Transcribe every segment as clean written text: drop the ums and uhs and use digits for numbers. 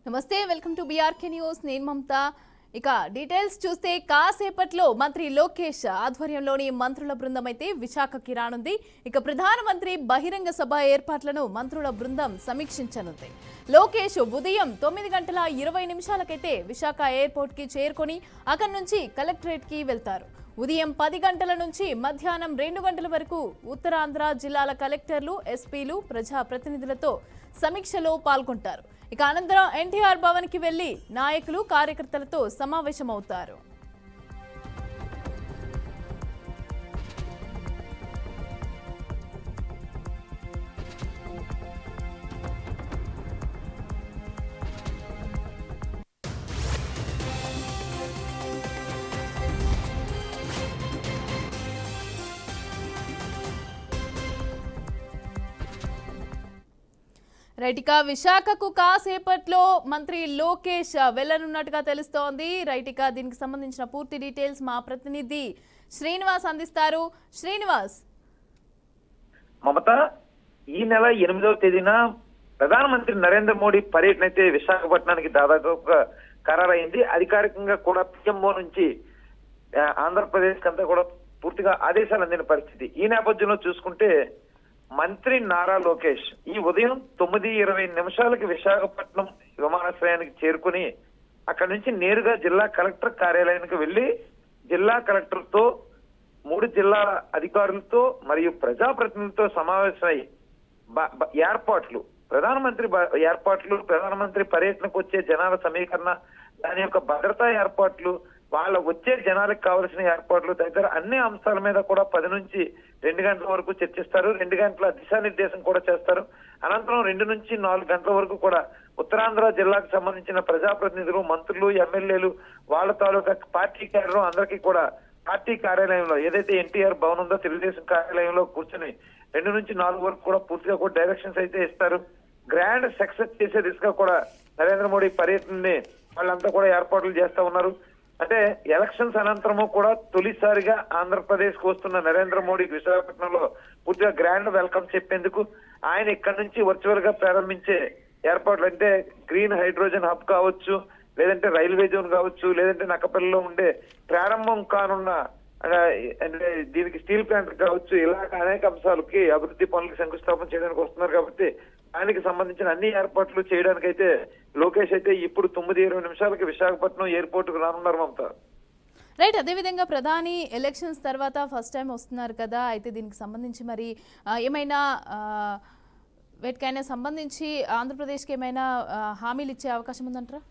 నమస్తే, welcome to BRK news. నేను మమతా. ఇక డీటెయిల్స్ చూస్తే కాసేపట్లో మంత్రి లోకేష్ ఆధ్వర్యంలోని మంత్రుల బృందం అయితే విశాఖకి రానుంది. ఇక ప్రధానమంత్రి బహిరంగ సభ ఏర్పాట్లను మంత్రుల బృందం సమీక్షించనుంది. లోకేష్ ఉదయం 9:20 విశాఖ ఎయిర్పోర్ట్ కి చేరుకొని అక్కడి నుంచి కలెక్టరేట్ కి వెళ్తారు. ఉదయం 10 గంటల నుంచి మధ్యాహ్నం 2 గంటల వరకు ఉత్తరాంధ్ర జిల్లాల కలెక్టర్లు, ఎస్పీలు, ప్రజాప్రతినిధులతో సమీక్షలో పాల్గొంటారు. ఇక అనంతరం ఎన్టీఆర్ భవన్ కి వెళ్లి నాయకులు, కార్యకర్తలతో సమావేశమవుతారు. రైట్, ఇక విశాఖకు కాసేపట్లో మంత్రి లోకేష్ వెళ్లనున్నట్టుగా తెలుస్తోంది. రైట్, ఇక దీనికి సంబంధించిన పూర్తి డీటెయిల్స్ మా ప్రతినిధి శ్రీనివాస్ అందిస్తారు. శ్రీనివాస్. మమత, ఈ నెల 8వ తేదీన ప్రధానమంత్రి నరేంద్ర మోడీ పర్యటన అయితే విశాఖపట్నానికి దాదాపుగా ఖరారైంది. అధికారికంగా కూడా పిఎంఓ నుంచి ఆంధ్రప్రదేశ్ అంతా కూడా పూర్తిగా ఆదేశాలు అందిన పరిస్థితి. ఈ నేపథ్యంలో చూసుకుంటే మంత్రి నారా లోకేష్ ఈ ఉదయం 9:20 విశాఖపట్నం విమానాశ్రయానికి చేరుకుని అక్కడి నుంచి నేరుగా జిల్లా కలెక్టర్ కార్యాలయానికి వెళ్లి జిల్లా కలెక్టర్ తో 3 జిల్లాల అధికారులతో మరియు ప్రజాప్రతినిధులతో సమావేశమై ఏర్పాట్లు, ప్రధానమంత్రి పర్యటనకు వచ్చే జనాల సమీకరణ, దాని యొక్క భద్రతా ఏర్పాట్లు, వాళ్ళ వచ్చే జనాలకు కావలసిన ఏర్పాట్లు తదితర అన్ని అంశాల మీద కూడా 10 నుంచి 2 గంటల వరకు చర్చిస్తారు. 2 గంటల దిశానిర్దేశం కూడా చేస్తారు. అనంతరం 2 నుంచి 4 గంటల వరకు కూడా ఉత్తరాంధ్ర జిల్లాకు సంబంధించిన ప్రజాప్రతినిధులు, మంత్రులు, ఎమ్మెల్యేలు, వాళ్ళ తాలూకా పార్టీ క్యాడర్ అందరికీ కూడా పార్టీ కార్యాలయంలో ఏదైతే ఎన్టీఆర్ భవన్ ఉందో తెలుగుదేశం కార్యాలయంలో కూర్చొని 2 నుంచి 4 వరకు కూడా పూర్తిగా కూడా డైరెక్షన్స్ అయితే ఇస్తారు. గ్రాండ్ సక్సెస్ చేసే దిశగా కూడా నరేంద్ర మోడీ పర్యటనని వాళ్ళంతా కూడా ఏర్పాట్లు చేస్తా ఉన్నారు. అంటే ఎలక్షన్స్ అనంతరము కూడా తొలిసారిగా ఆంధ్రప్రదేశ్ కు వస్తున్న నరేంద్ర మోడీ విశాఖపట్నంలో పూర్తిగా గ్రాండ్ వెల్కమ్ చెప్పేందుకు ఆయన ఇక్కడ నుంచి వర్చువల్ గా ప్రారంభించే ఏర్పాట్లు, అంటే గ్రీన్ హైడ్రోజన్ హబ్ కావచ్చు, లేదంటే రైల్వే జోన్ కావచ్చు, లేదంటే నక్కపల్లిలో ఉండే ప్రారంభం కానున్న అంటే దీనికి స్టీల్ ప్లాంట్ కావచ్చు, ఇలాగ అనేక అంశాలకి అభివృద్ధి పనులకు శంకుస్థాపన చేయడానికి వస్తున్నారు. కాబట్టి దానికి సంబంధించిన అన్ని ఏర్పాట్లు చేయడానికైతే లోకేష్ అయితే ఇప్పుడు 9:20 విశాఖపట్నం ఎయిర్పోర్ట్ కు రానున్నారు మమత. రైట్, అదేవిధంగా ప్రధాని ఎలక్షన్స్ తర్వాత ఫస్ట్ టైం వస్తున్నారు కదా, అయితే దీనికి సంబంధించి మరి ఏమైనా వీటికైనా సంబంధించి ఆంధ్రప్రదేశ్కి ఏమైనా హామీలు ఇచ్చే అవకాశం ఉందంటారా?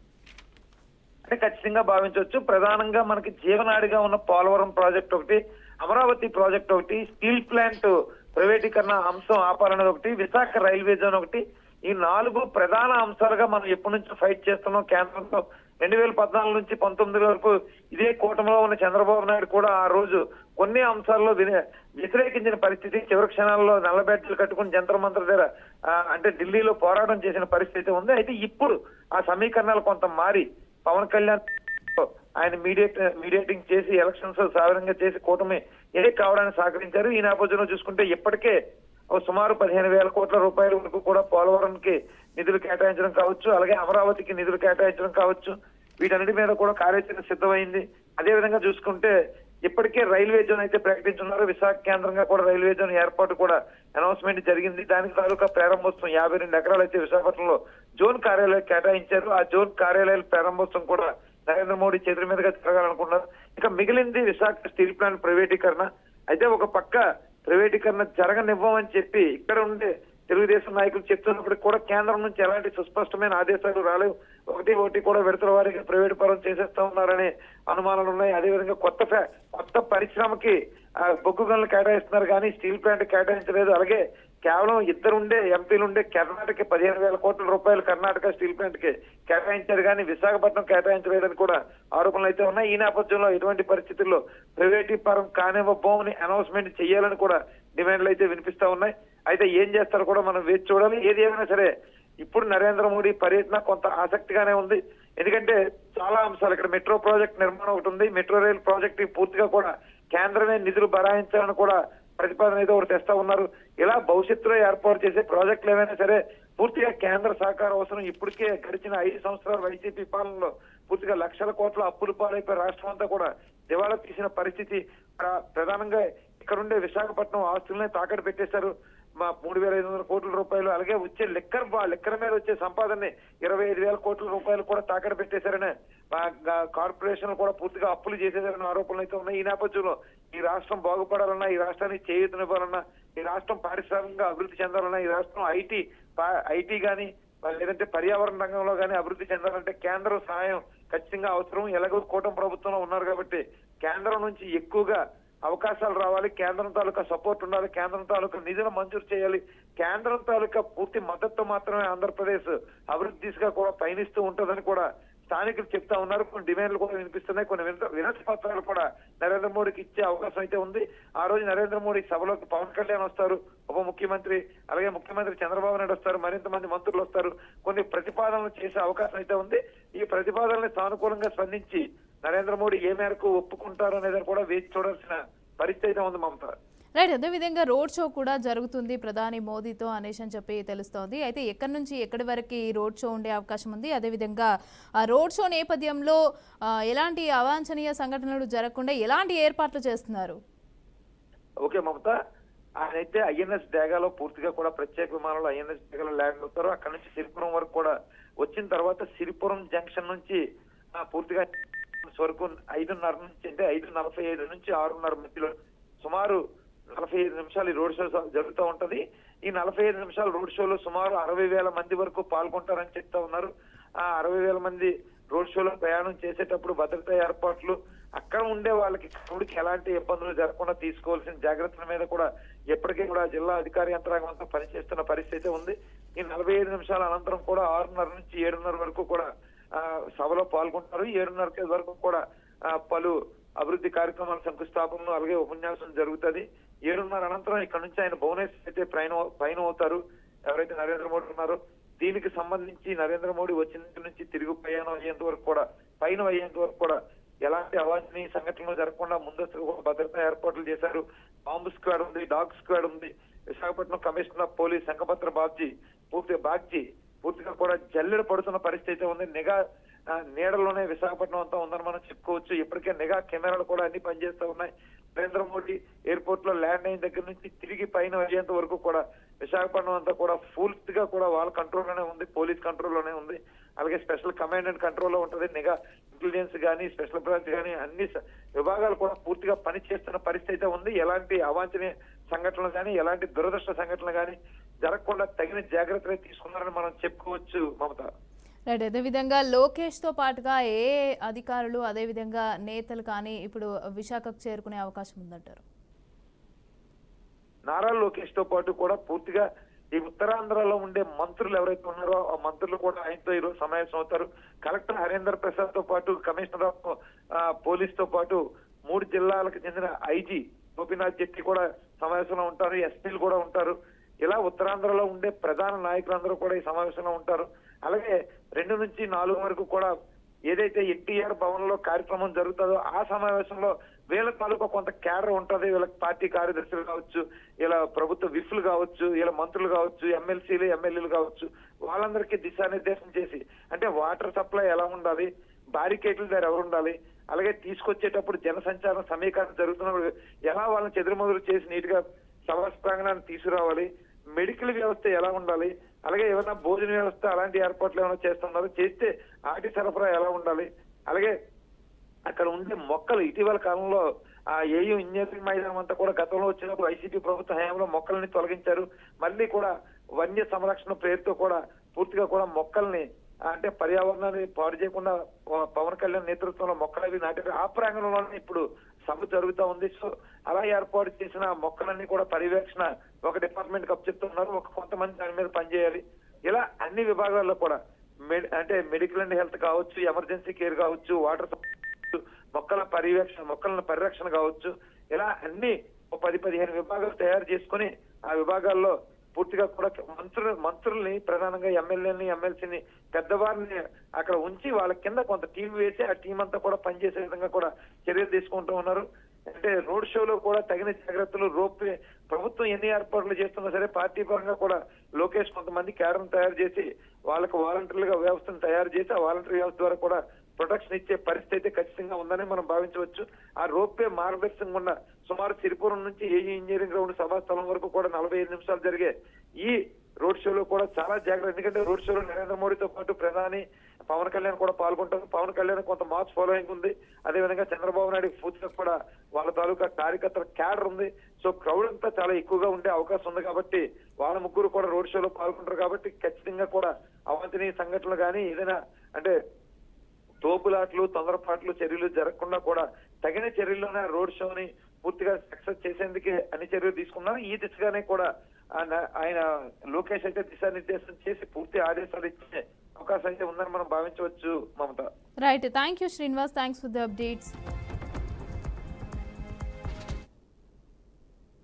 అంటే ఖచ్చితంగా భావించవచ్చు. ప్రధానంగా మనకి జీవనాడిగా ఉన్న పోలవరం ప్రాజెక్ట్ ఒకటి, అమరావతి ప్రాజెక్ట్ ఒకటి, స్టీల్ ప్లాంట్ ప్రైవేటీకరణ అంశం ఆపాలనేది ఒకటి, విశాఖ రైల్వే జోన్ ఒకటి, ఈ 4 ప్రధాన అంశాలుగా మనం ఎప్పటి నుంచో ఫైట్ చేస్తున్నాం. కేంద్రంతో 2014 నుంచి 19 వరకు ఇదే కూటమిలో ఉన్న చంద్రబాబు నాయుడు కూడా ఆ రోజు కొన్ని అంశాల్లో వ్యతిరేకించిన పరిస్థితి, చివరి క్షణాల్లో నల్ల బ్యాడ్జీలు కట్టుకుని జంతర్ మంతర్ దగ్గర అంటే ఢిల్లీలో పోరాటం చేసిన పరిస్థితి ఉంది. అయితే ఇప్పుడు ఆ సమీకరణాలు కొంత మారి పవన్ కళ్యాణ్ ఆయన మీడియేటింగ్ చేసి ఎలక్షన్స్ సాధారణంగా చేసి కూటమి కావడానికి సహకరించారు. ఈ నేపథ్యంలో చూసుకుంటే ఇప్పటికే సుమారు 15,000 కోట్ల రూపాయల వరకు కూడా పోలవరంకి నిధులు కేటాయించడం కావచ్చు, అలాగే అమరావతికి నిధులు కేటాయించడం కావచ్చు, వీటన్నిటి మీద కూడా కార్యాచరణ సిద్ధమైంది. అదేవిధంగా చూసుకుంటే ఇప్పటికే రైల్వే జోన్ అయితే ప్రకటించున్నారు. విశాఖ కేంద్రంగా కూడా రైల్వే జోన్ ఏర్పాటు కూడా అనౌన్స్మెంట్ జరిగింది. దానికి తాలూకా ప్రారంభోత్సవం 52 ఎకరాలు అయితే విశాఖపట్నంలో జోన్ కార్యాలయం కేటాయించారు. ఆ జోన్ కార్యాలయాల ప్రారంభోత్సవం కూడా నరేంద్ర మోడీ చేతుల మీదుగా జరగాలనుకున్నారు. ఇక మిగిలింది విశాఖ స్టీల్ ప్లాంట్ ప్రైవేటీకరణ. అయితే ఒక పక్క ప్రైవేటీకరణ జరగనివ్వమని చెప్పి ఇక్కడ ఉండే తెలుగుదేశం నాయకులు చెప్తున్నప్పటికీ కూడా కేంద్రం నుంచి ఎలాంటి సుస్పష్టమైన ఆదేశాలు రాలేవు. ఒకటి కూడా విడతల వారీగా ప్రైవేట్ పరం చేసేస్తా ఉన్నారనే అనుమానాలు ఉన్నాయి. అదేవిధంగా కొత్త పరిశ్రమకి బొగ్గు గనులు కేటాయిస్తున్నారు కానీ స్టీల్ ప్లాంట్ కేటాయించలేదు. అలాగే కేవలం 2 ఎంపీలుండే కర్ణాటక 15,000 కోట్ల రూపాయలు కర్ణాటక స్టీల్ ప్లాంట్ కి కేటాయించారు కానీ విశాఖపట్నం కేటాయించలేదని కూడా ఆరోపణలు అయితే ఉన్నాయి. ఈ నేపథ్యంలో ఎటువంటి పరిస్థితుల్లో ప్రైవేటీకరణ కానివ్వబోమని అనౌన్స్మెంట్ చేయాలని కూడా డిమాండ్లు అయితే వినిపిస్తా ఉన్నాయి. అయితే ఏం చేస్తారో కూడా మనం వేచి చూడాలి. ఏది ఏమైనా సరే ఇప్పుడు నరేంద్ర మోడీ పర్యటన కొంత ఆసక్తిగానే ఉంది. ఎందుకంటే చాలా అంశాలు, ఇక్కడ మెట్రో ప్రాజెక్ట్ నిర్మాణం ఒకటి ఉంది. మెట్రో రైల్ ప్రాజెక్ట్ పూర్తిగా కూడా కేంద్రమే నిధులు బరాయించాలని కూడా ప్రతిపాదన అయితే ఒకటి తెస్తా ఉన్నారు. ఇలా భవిష్యత్తులో ఏర్పాటు చేసే ప్రాజెక్టులు ఏమైనా సరే పూర్తిగా కేంద్ర సహకారం అవసరం. ఇప్పటికే గడిచిన 5 సంవత్సరాల వైసీపీ పాలనలో పూర్తిగా లక్షల కోట్ల అప్పులు పాలైపోయి రాష్ట్రం అంతా కూడా దివాళా తీసిన పరిస్థితి. ప్రధానంగా ఇక్కడుండే విశాఖపట్నం ఆస్తులనే తాకట్టు పెట్టేశారు. మా 3,500 కోట్ల రూపాయలు, అలాగే వచ్చే లెక్కల మీద వచ్చే సంపాదనని 25,000 కోట్ల రూపాయలు కూడా తాకట్టు పెట్టేశారని కార్పొరేషన్ కూడా పూర్తిగా అప్పులు చేసేశారని ఆరోపణలు అయితే ఉన్నాయి. ఈ నేపథ్యంలో ఈ రాష్ట్రం బాగుపడాలన్నా, ఈ రాష్ట్రానికి చేయూతనివ్వాలన్నా, ఈ రాష్ట్రం పారిశ్రామికంగా అభివృద్ధి చెందాలన్నా, ఈ రాష్ట్రం ఐటీ గానీ లేదంటే పర్యావరణ రంగంలో కానీ అభివృద్ధి చెందాలంటే కేంద్రం సహాయం ఖచ్చితంగా అవసరం. ఎలాగో కూటమి ప్రభుత్వంలో ఉన్నారు కాబట్టి కేంద్రం నుంచి ఎక్కువగా అవకాశాలు రావాలి, కేంద్రం తాలూకా సపోర్ట్ ఉండాలి, కేంద్రం తాలూకా నిధులు మంజూరు చేయాలి. కేంద్రం తాలూకా పూర్తి మద్దతు మాత్రమే ఆంధ్రప్రదేశ్ అభివృద్ధి దిశగా కూడా పయనిస్తూ ఉంటుందని కూడా స్థానికులు చెప్తా ఉన్నారు. కొన్ని డిమాండ్లు కూడా వినిపిస్తున్నాయి. కొన్ని వినతి పత్రాలు కూడా నరేంద్ర మోడీకి ఇచ్చే అవకాశం అయితే ఉంది. ఆ రోజు నరేంద్ర మోడీ సభలోకి పవన్ కళ్యాణ్ వస్తారు, ఉప ముఖ్యమంత్రి, అలాగే ముఖ్యమంత్రి చంద్రబాబు నాయుడు వస్తారు, మరింత మంది మంత్రులు వస్తారు. కొన్ని ప్రతిపాదనలు చేసే అవకాశం అయితే ఉంది. ఈ ప్రతిపాదనని సానుకూలంగా స్పందించి నరేంద్ర మోడీ ఏ మేరకు ఒప్పుకుంటారు అనేది కూడా వేచి చూడాల్సిన పరిస్థితి అయితే ఉంది మమత. రైట్, అదేవిధంగా రోడ్ షో కూడా జరుగుతుంది ప్రధాని మోదీతో అనేసి అని చెప్పి తెలుస్తోంది. అయితే ఎక్కడి నుంచి ఎక్కడి వరకు ఈ రోడ్ షో ఉండే అవకాశం ఉంది? అదేవిధంగా ఆ రోడ్ షో నేపథ్యంలో ఎలాంటి అవాంఛనీయ సంఘటనలు జరగకుండా ఎలాంటి ఏర్పాట్లు చేస్తున్నారు? ఓకే మమత, ఆయనైతే ఐఎన్ఎస్ డేగాలో పూర్తిగా కూడా ప్రత్యేక విమానంలో ఐఎన్ఎస్ డేగాలో ల్యాండ్ అవుతారు. అక్కడ నుంచి సిరిపురం వరకు కూడా వచ్చిన తర్వాత సిరిపురం జంక్షన్ నుంచి పూర్తిగా వరకు 5:30 నుంచి అంటే 5:45 నుంచి 6:30 మధ్యలో సుమారు 45 నిమిషాలు ఈ రోడ్ షో జరుగుతూ ఉంటది. ఈ 45 నిమిషాల రోడ్ షోలో సుమారు 60,000 మంది వరకు పాల్గొంటారని చెప్తా ఉన్నారు. ఆ 60,000 మంది రోడ్ షోలో ప్రయాణం చేసేటప్పుడు భద్రతా ఏర్పాట్లు, అక్కడ ఉండే వాళ్ళకి క్రౌడ్కి ఎలాంటి ఇబ్బందులు జరగకుండా తీసుకోవాల్సిన జాగ్రత్తల మీద కూడా ఎప్పటికీ కూడా జిల్లా అధికార యంత్రాంగం అంతా పనిచేస్తున్న పరిస్థితి ఉంది. ఈ 45 నిమిషాల అనంతరం కూడా 6:30 నుంచి 7:30 వరకు కూడా సభలో పాల్గొంటారు. 7:30 వరకు కూడా పలు అభివృద్ధి కార్యక్రమాల శంకుస్థాపనలు అలాగే ఉపన్యాసం జరుగుతుంది. 7:30 అనంతరం ఇక్కడ నుంచి ఆయన భువనేశ్వర్ అయితే పైన అవుతారు. ఎవరైతే నరేంద్ర మోడీ ఉన్నారో దీనికి సంబంధించి నరేంద్ర మోడీ వచ్చిన నుంచి తిరుగు ప్రయాణం అయ్యేంత వరకు కూడా ఎలాంటి అవాంఛనీయ సంఘటనలు జరగకుండా ముందస్తుగా భద్రతా ఏర్పాట్లు చేశారు. బాంబు స్క్వాడ్ ఉంది, డాగ్ స్క్వాడ్ ఉంది. Visakhapatnam commissioner of police Shankhabrata Bagchi పూర్తిగా కూడా జల్లెడ పడుతున్న పరిస్థితి అయితే ఉంది. నిఘా నీడలోనే విశాఖపట్నం అంతా ఉందని మనం చెప్పుకోవచ్చు. ఇప్పటికే నిఘా కెమెరాలు కూడా అన్ని పనిచేస్తూ ఉన్నాయి. నరేంద్ర మోడీ ఎయిర్పోర్ట్ లో ల్యాండ్ అయిన దగ్గర నుంచి తిరిగి పైన అయ్యేంత వరకు కూడా విశాఖపట్నం అంతా కూడా పూర్తిగా కూడా వాళ్ళ కంట్రోల్లోనే ఉంది, పోలీస్ కంట్రోల్లోనే ఉంది. అలాగే స్పెషల్ కమాండ్ అండ్ కంట్రోల్లో ఉంటుంది. నిఘా ఇంటెలిజెన్స్ కానీ స్పెషల్ బ్రాంచ్ కానీ అన్ని విభాగాలు కూడా పూర్తిగా పనిచేస్తున్న పరిస్థితి అయితే ఉంది. ఎలాంటి అవాంఛనీయ సంఘటనలు కానీ ఎలాంటి దురదృష్ట సంఘటనలు కానీ జరగకుండా తగిన జాగ్రత్తలు తీసుకున్నారని మనం చెప్పుకోవచ్చు మమత. రైట్, అదేవిధంగా లోకేష్ తో పాటుగా ఏ అధికారులు అదేవిధంగా నేతలు కానీ ఇప్పుడు విశాఖకు చేరుకునే అవకాశం ఉందంటారు? నారా లోకేష్ తో పాటు కూడా పూర్తిగా ఈ ఉత్తరాంధ్రలో ఉండే మంత్రులు ఎవరైతే ఉన్నారో ఆ మంత్రులు కూడా ఆయనతో ఈరోజు సమావేశం అవుతారు. కలెక్టర్ హరేందర్ ప్రసాద్ తో పాటు కమిషనర్ ఆఫ్ పోలీస్ తో పాటు 3 జిల్లాలకు చెందిన ఐజీ గోపీనాథ్ జెట్టి కూడా సమావేశంలో ఉంటారు. ఎస్పీలు కూడా ఉంటారు. ఇలా ఉత్తరాంధ్రలో ఉండే ప్రధాన నాయకులందరూ కూడా ఈ సమావేశంలో ఉంటారు. అలాగే 2 నుంచి 4 వరకు కూడా ఏదైతే ఎన్టీఆర్ భవన్ లో కార్యక్రమం జరుగుతుందో ఆ సమావేశంలో వీళ్ళ తాలూకా కొంత క్యాడర్ ఉంటది. వీళ్ళకి పార్టీ కార్యదర్శులు కావచ్చు, ఇలా ప్రభుత్వ విఫ్లు కావచ్చు, ఇలా మంత్రులు కావచ్చు, ఎమ్మెల్సీలు ఎమ్మెల్యేలు కావచ్చు, వాళ్ళందరికీ దిశానిర్దేశం చేసి అంటే వాటర్ సప్లై ఎలా ఉండాలి, బారికేడ్ల దగ్గర ఎవరు ఉండాలి, అలాగే తీసుకొచ్చేటప్పుడు జనసంచారం సమీకరణ జరుగుతున్నప్పుడు ఎలా వాళ్ళని చెదురుమదురు చేసి నీట్ గా సభా ప్రాంగణాన్ని తీసుకురావాలి, మెడికల్ వ్యవస్థ ఎలా ఉండాలి, అలాగే ఏమైనా భోజన వ్యవస్థ అలాంటి ఏర్పాట్లు ఏమైనా చేస్తున్నారు, చేస్తే ఆటి సరఫరా ఎలా ఉండాలి, అలాగే అక్కడ ఉండే మొక్కలు ఇటీవల కాలంలో ఆ ఏయూ ఇంజనీరింగ్ మైదానం అంతా కూడా గతంలో వచ్చినప్పుడు వైసీపీ ప్రభుత్వ హయాంలో మొక్కల్ని తొలగించారు. మళ్ళీ కూడా వన్య సంరక్షణ పేరుతో కూడా పూర్తిగా కూడా మొక్కల్ని అంటే పర్యావరణాన్ని పాడు చేయకుండా పవన్ కళ్యాణ్ నేతృత్వంలో మొక్కలవి నాటారు. ఆ ప్రాంగణంలోనే ఇప్పుడు సభ జరుగుతూ ఉంది. సో అలా ఏర్పాటు చేసిన మొక్కలన్నీ కూడా పర్యవేక్షణ ఒక డిపార్ట్మెంట్ కప్ చెప్తున్నారు. కొంతమంది దాని మీద పనిచేయాలి. ఇలా అన్ని విభాగాల్లో కూడా అంటే మెడికల్ అండ్ హెల్త్ కావచ్చు, ఎమర్జెన్సీ కేర్ కావచ్చు, వాటర్ మొక్కల పరిరక్షణ కావచ్చు, ఇలా అన్ని 10-15 విభాగాలు తయారు చేసుకుని ఆ విభాగాల్లో పూర్తిగా కూడా మంత్రుల్ని ప్రధానంగా ఎమ్మెల్యేని ఎమ్మెల్సీని పెద్దవారిని అక్కడ ఉంచి వాళ్ళ కింద కొంత టీం వేసి ఆ టీం అంతా కూడా పనిచేసే విధంగా కూడా చర్యలు తీసుకుంటూ ఉన్నారు. అంటే రోడ్ షోలో కూడా తగిన జాగ్రత్తలు రోప్వే ప్రభుత్వం ఎన్ని ఏర్పాట్లు చేస్తున్నా సరే పార్టీ పరంగా కూడా లోకేష్ కొంతమంది క్యాడర్ను తయారు చేసి వాళ్ళకు వాలంటీర్లుగా వ్యవస్థను తయారు చేసి ఆ వాలంటీర్ వ్యవస్థ ద్వారా కూడా ప్రొటెక్షన్ ఇచ్చే పరిస్థితి అయితే ఖచ్చితంగా ఉందని మనం భావించవచ్చు. ఆ రోప్వే మార్గదర్శకంగా ఉన్న సుమారు సిరిపురం నుంచి ఏఈ ఇంజనీరింగ్ గ్రౌండ్ సభాస్థలం వరకు కూడా 45 నిమిషాలు జరిగే ఈ రోడ్ షోలో కూడా చాలా జాగ్రత్త. ఎందుకంటే రోడ్ షోలో నరేంద్ర మోడీతో పాటు ప్రధాని పవన్ కళ్యాణ్ కూడా పాల్గొంటారు. పవన్ కళ్యాణ్ కొంత మాస్ ఫాలోయింగ్ ఉంది. అదేవిధంగా చంద్రబాబు నాయుడు పూర్తిగా కూడా వాళ్ళ తాలూకా కార్యకర్తల క్యాడర్ ఉంది. సో క్రౌడ్ అంతా చాలా ఎక్కువగా ఉండే అవకాశం ఉంది కాబట్టి వాళ్ళ ముగ్గురు కూడా రోడ్ షోలో పాల్గొంటారు కాబట్టి ఖచ్చితంగా కూడా అవాంఛనీయ సంఘటనలు కానీ ఏదైనా అంటే తోపులాట్లు తొందరపాట్లు చర్యలు జరగకుండా కూడా తగిన చర్యల్లోనే రోడ్ షోని పూర్తిగా సక్సెస్ చేసేందుకే అన్ని చర్యలు తీసుకున్నారు. ఈ దిశగానే కూడా ఆయన లోకేష్ అయితే దిశానిర్దేశం చేసి పూర్తి ఆదేశాలు ఇచ్చే అవకాశం అయితే ఉందని మనం భావించవచ్చు Mamata. Right, thank you Srinivas, thanks for the updates.